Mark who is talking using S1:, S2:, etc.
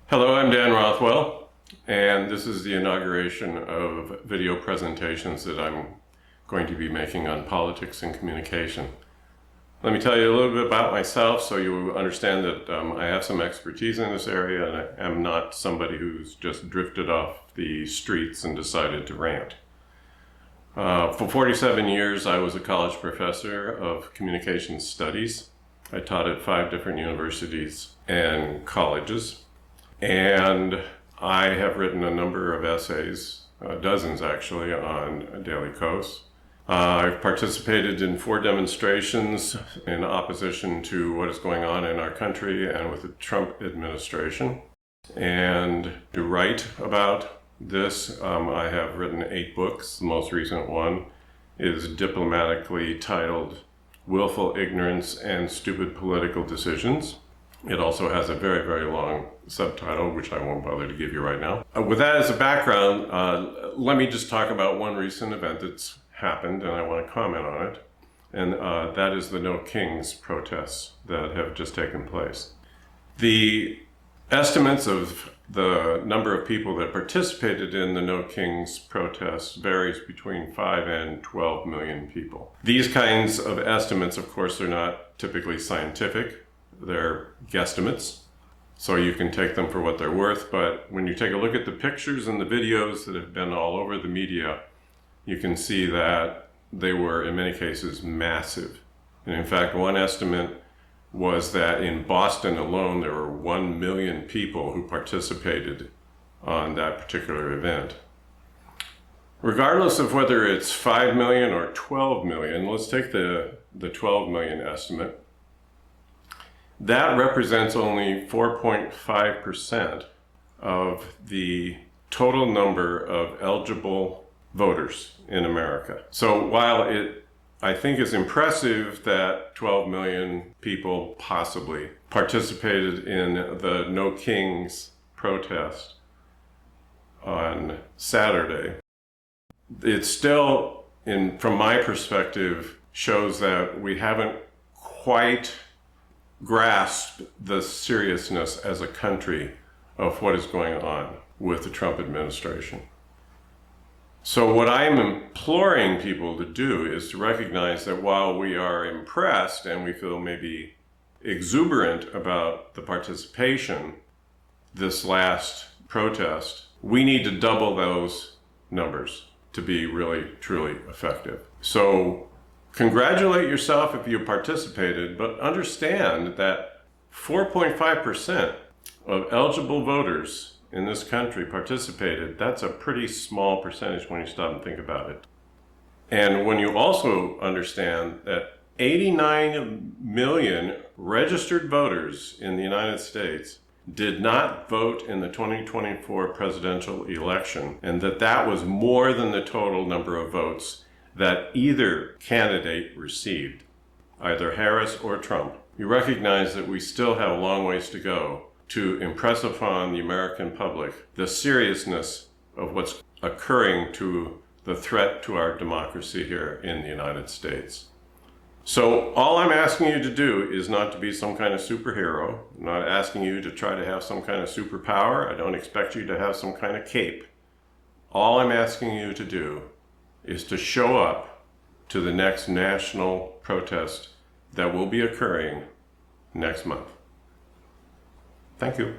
S1: Hello, I'm Dan Rothwell, and this is the inauguration of video presentations that I'm going to be making on politics and communication. Let me tell you a little bit about myself so you understand that I have some expertise in this area and I am not somebody who's just drifted off the streets and decided to rant. For 47 years, I was a college professor of communication studies. I taught at 5 different universities and colleges. And I have written a number of essays, dozens actually, on Daily Kos. I've participated in 4 demonstrations in opposition to what is going on in our country and with the Trump administration. And to write about this, I have written 8 books. The most recent one is diplomatically titled Willful Ignorance and Stupid Political Decisions. It also has a very, very long subtitle, which I won't bother to give you right now. With that as a background, let me just talk about one recent event that's happened, and I want to comment on it. And that is the No Kings protests that have just taken place. The estimates of the number of people that participated in the No Kings protests varies between 5 and 12 million people. These kinds of estimates, of course, are not typically scientific. They're guesstimates, so you can take them for what they're worth, but when you take a look at the pictures and the videos that have been all over the media, you can see that they were, in many cases, massive. And in fact, one estimate was that in Boston alone, there were 1 million people who participated on that particular event. Regardless of whether it's 5 million or 12 million, let's take the 12 million estimate. That represents only 4.5% of the total number of eligible voters in America. So while it, I think, is impressive that 12 million people possibly participated in the No Kings protest on Saturday, it still, from my perspective, shows that we haven't quite grasp the seriousness as a country of what is going on with the Trump administration. So what I am imploring people to do is to recognize that while we are impressed and we feel maybe exuberant about the participation this last protest, we need to double those numbers to be really, truly effective. So congratulate yourself if you participated, but understand that 4.5% of eligible voters in this country participated. That's a pretty small percentage when you stop and think about it. And when you also understand that 89 million registered voters in the United States did not vote in the 2024 presidential election, and that was more than the total number of votes that either candidate received, either Harris or Trump, you recognize that we still have a long ways to go to impress upon the American public the seriousness of what's occurring to the threat to our democracy here in the United States. So all I'm asking you to do is not to be some kind of superhero. I'm not asking you to try to have some kind of superpower. I don't expect you to have some kind of cape. All I'm asking you to do is to show up to the next national protest that will be occurring next month. Thank you.